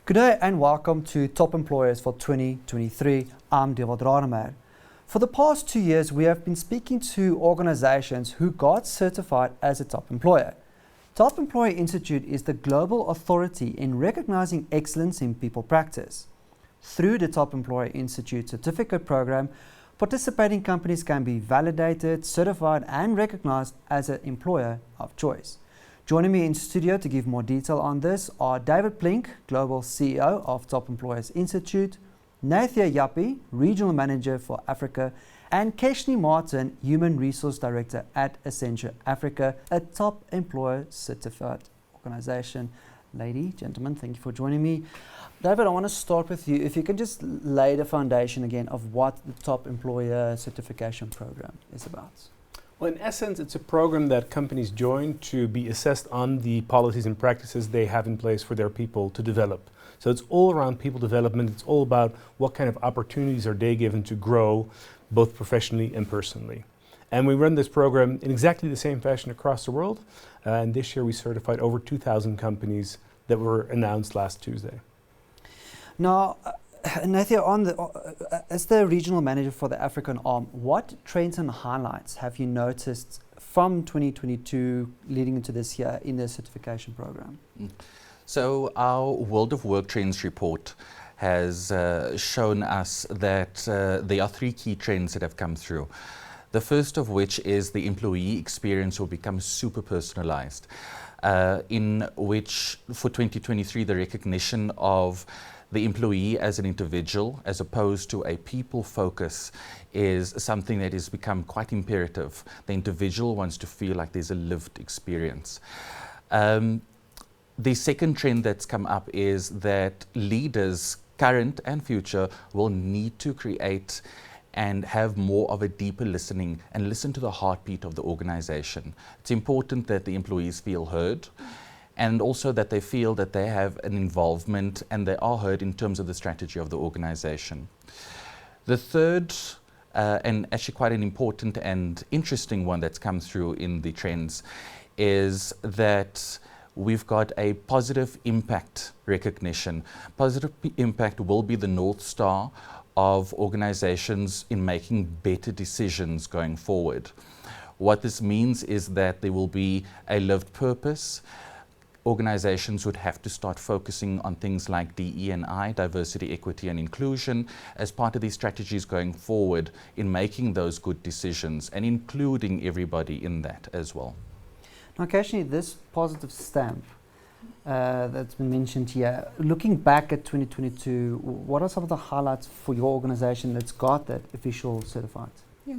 Good day and welcome to Top Employers for 2023. I'm Devald Rademacher. For the past 2 years, we have been speaking to organizations who got certified as a top employer. Top Employer Institute is the global authority in recognizing excellence in people practice. Through the Top Employer Institute certificate program, participating companies can be validated, certified and recognized as an employer of choice. Joining me in studio to give more detail on this are David Plink, Global CEO of Top Employers Institute, Nathia Yappi, Regional Manager for Africa, and Keshni Martin, Human Resource Director at Accenture Africa, a top employer certified organization. Lady, gentlemen, thank you for joining me. David, I want to start with you. If you can just lay the foundation again of what the Top Employer Certification Program is about. Well, in essence, it's a program that companies join to be assessed on the policies and practices they have in place for their people to develop. So it's all around people development. It's all about what kind of opportunities are they given to grow, both professionally and personally. And we run this program in exactly the same fashion across the world. And this year we certified over 2,000 companies that were announced last Tuesday. Now, Nathia, as the regional manager for the African arm, what trends and highlights have you noticed from 2022 leading into this year in the certification program? So our World of Work Trends report has shown us that there are three key trends that have come through. The first of which is the employee experience will become super personalized, in which for 2023 the recognition of the employee as an individual as opposed to a people focus is something that has become quite imperative. The individual wants to feel like there's a lived experience. The second trend that's come up is that leaders, current and future, will need to create and have more of a deeper listening and listen to the heartbeat of the organization. It's important that the employees feel heard, and also that they feel that they have an involvement and they are heard in terms of the strategy of the organization. The third, and actually quite an important and interesting one that's come through in the trends, is that we've got a positive impact recognition. Positive impact will be the North Star of organizations in making better decisions going forward. What this means is that there will be a lived purpose. Organizations would have to start focusing on things like DE&I, diversity, equity and inclusion, as part of these strategies going forward in making those good decisions and including everybody in that as well. Now, Keshni, this positive stamp that's been mentioned here, looking back at 2022, what are some of the highlights for your organization that's got that official certified? Yeah.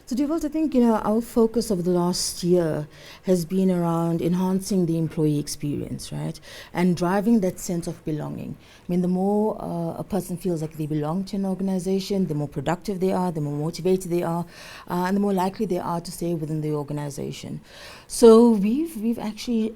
So Devald, I think our focus over the last year has been around enhancing the employee experience, right, and driving that sense of belonging. I mean, the more a person feels like they belong to an organization, the more productive they are, the more motivated they are, and the more likely they are to stay within the organization. So we've actually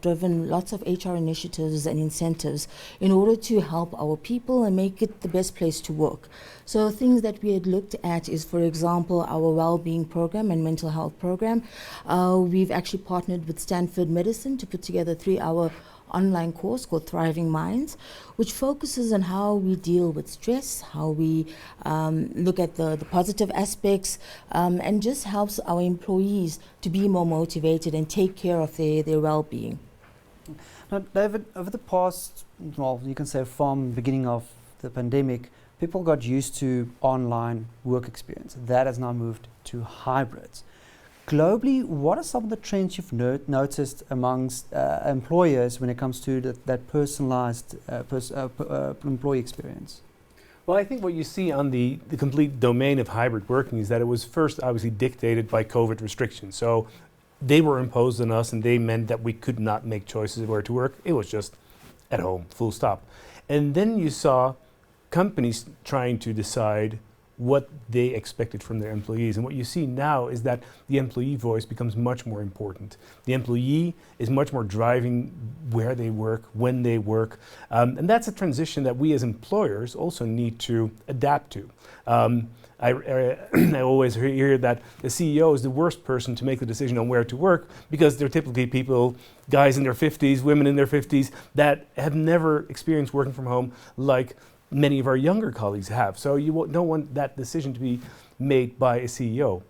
driven lots of HR initiatives and incentives in order to help our people and make it the best place to work. So things that we had looked at is, for example, our well-being program and mental health program. We've actually partnered with Stanford Medicine to put together a 3-hour online course called Thriving Minds, which focuses on how we deal with stress, how we look at the positive aspects, and just helps our employees to be more motivated and take care of their well-being. Now, David, over the past, well, you can say from the beginning of the pandemic, people got used to online work experience. That has now moved to hybrids. Globally, what are some of the trends you've noticed amongst employers when it comes to that personalized employee experience? Well, I think what you see on the complete domain of hybrid working is that it was first obviously dictated by COVID restrictions. So they were imposed on us and they meant that we could not make choices where to work. It was just at home, full stop. And then you saw companies trying to decide what they expected from their employees. And what you see now is that the employee voice becomes much more important. The employee is much more driving where they work, when they work. And that's a transition that we as employers also need to adapt to. I always hear that the CEO is the worst person to make the decision on where to work, because they're typically people, guys in their 50s, women in their 50s, that have never experienced working from home like many of our younger colleagues have. So you don't want that decision to be made by a CEO.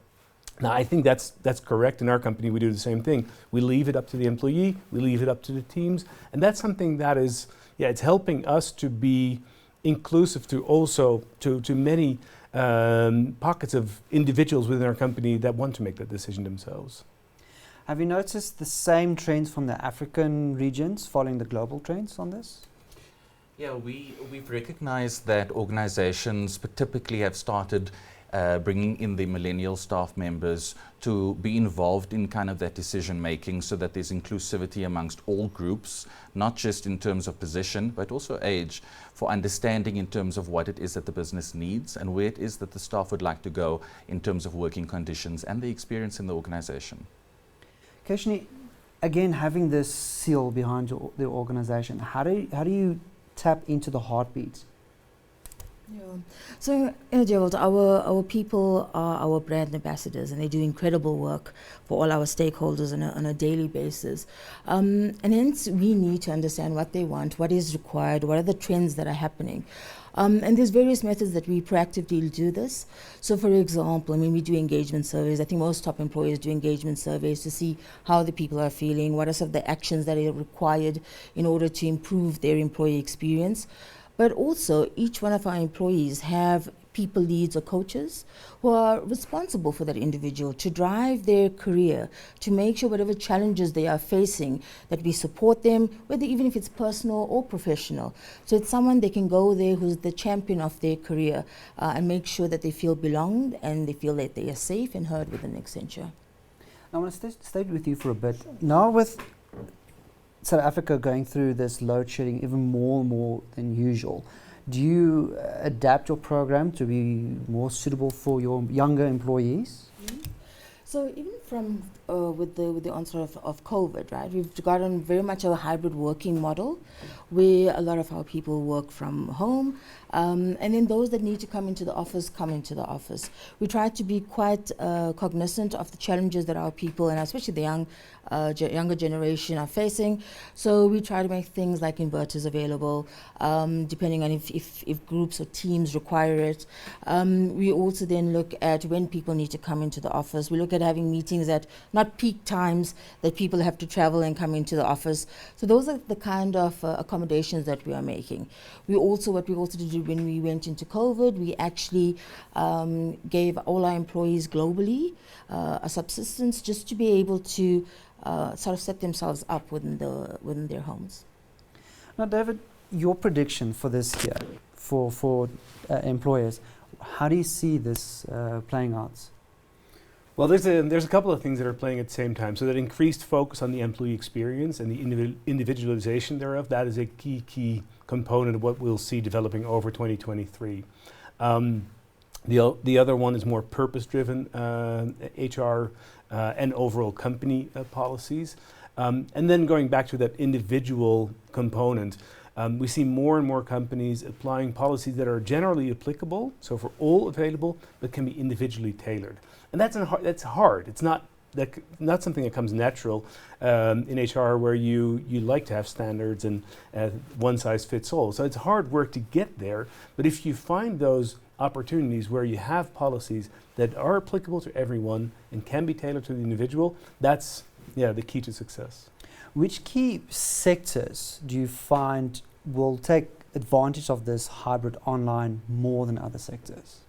Now, I think that's correct. In our company, we do the same thing. We leave it up to the employee, we leave it up to the teams, and that's something that is, it's helping us to be inclusive to also to many pockets of individuals within our company that want to make that decision themselves. Have you noticed the same trends from the African regions following the global trends on this? Yeah, we've recognized that organizations typically have started bringing in the millennial staff members to be involved in kind of that decision making, so that there's inclusivity amongst all groups, not just in terms of position, but also age, for understanding in terms of what it is that the business needs and where it is that the staff would like to go in terms of working conditions and the experience in the organization. Keshini, again, having this seal behind the organization, how do you tap into the heartbeats? Yeah. So, Gerald, our people are our brand ambassadors, and they do incredible work for all our stakeholders on a daily basis. And hence, we need to understand what they want, what is required, what are the trends that are happening. And there's various methods that we proactively do this. So, for example, we do engagement surveys. I think most top employers do engagement surveys to see how the people are feeling, what are some of the actions that are required in order to improve their employee experience. But also, each one of our employees have people leads or coaches who are responsible for that individual to drive their career, to make sure whatever challenges they are facing, that we support them, whether even if it's personal or professional. So it's someone they can go there who's the champion of their career and make sure that they feel belonged and they feel that they are safe and heard within Accenture. I want to stay with you for a bit. Now with South Africa going through this load shedding even more than usual, do you adapt your program to be more suitable for your younger employees? So even from with the onset of COVID, right, we've gotten very much a hybrid working model where a lot of our people work from home, and then those that need to come into the office come into the office. We try to be quite cognizant of the challenges that our people, and especially the younger generation, are facing. So we try to make things like inverters available, depending on if groups or teams require it. We also then look at when people need to come into the office. We look at having meetings at not peak times that people have to travel and come into the office. So those are the kind of accommodations that we are making. What we also did when we went into COVID, we actually gave all our employees globally a subsistence just to be able to sort of set themselves up within their homes. Now, David, your prediction for this year for employers, how do you see this playing out? Well, there's a couple of things that are playing at the same time. So that increased focus on the employee experience and the individualization thereof, that is a key component of what we'll see developing over 2023. The other one is more purpose-driven HR and overall company policies. And then going back to that individual component, we see more and more companies applying policies that are generally applicable, so for all available, but can be individually tailored. And that's hard. It's not something that comes natural in HR, where you like to have standards and one size fits all. So it's hard work to get there. But if you find those opportunities where you have policies that are applicable to everyone and can be tailored to the individual, that's the key to success. Which key sectors do you find will take advantage of this hybrid online more than other sectors?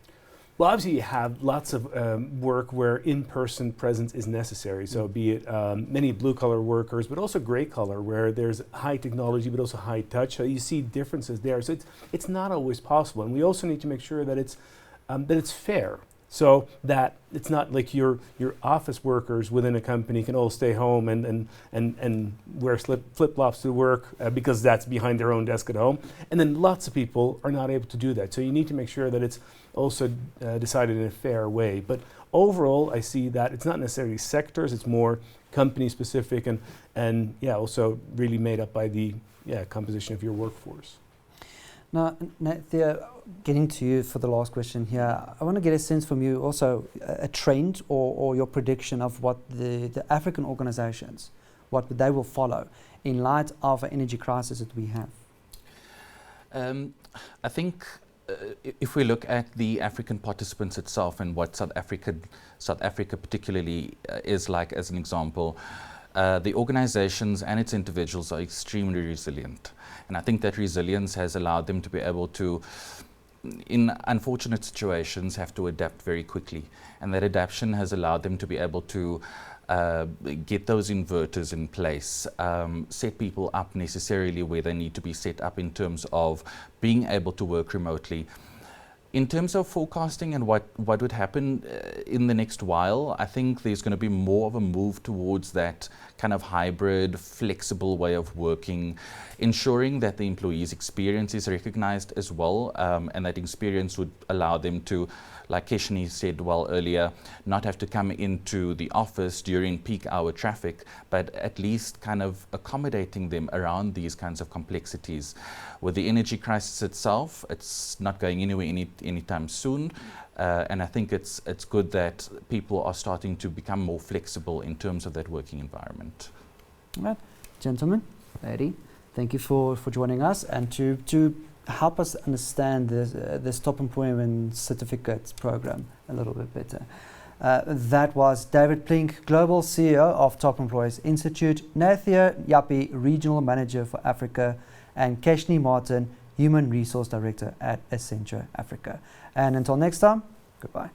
Well, obviously you have lots of work where in-person presence is necessary. So be it many blue-collar workers, but also gray-collar, where there's high technology, but also high touch. So you see differences there. So it's not always possible. And we also need to make sure that it's fair. So that it's not like your office workers within a company can all stay home and wear flip-flops to work because that's behind their own desk at home. And then lots of people are not able to do that. So you need to make sure that it's also decided in a fair way. But overall, I see that it's not necessarily sectors, it's more company specific and also really made up by the composition of your workforce. Now, Nathia, getting to you for the last question here, I want to get a sense from you also a trend or your prediction of what the African organizations, what they will follow in light of the energy crisis that we have. I think if we look at the African participants itself and what South Africa particularly is like as an example, the organizations and its individuals are extremely resilient. And I think that resilience has allowed them to be able to, in unfortunate situations, have to adapt very quickly. And that adaptation has allowed them to be able to get those inverters in place, set people up necessarily where they need to be set up in terms of being able to work remotely. In terms of forecasting and what would happen in the next while, I think there's going to be more of a move towards that kind of hybrid, flexible way of working, ensuring that the employee's experience is recognized as well, and that experience would allow them to, like Keshini said well earlier, not have to come into the office during peak hour traffic, but at least kind of accommodating them around these kinds of complexities. With the energy crisis itself, it's not going anywhere anytime soon, and I think it's good that people are starting to become more flexible in terms of that working environment. All right, gentlemen, lady, thank you for joining us and to help us understand this Top Employment Certificate program a little bit better. That was David Plink, Global CEO of Top Employers Institute, Nathia Yappi, Regional Manager for Africa, and Keshini Martin, Human Resource Director at Accenture Africa. And until next time, goodbye.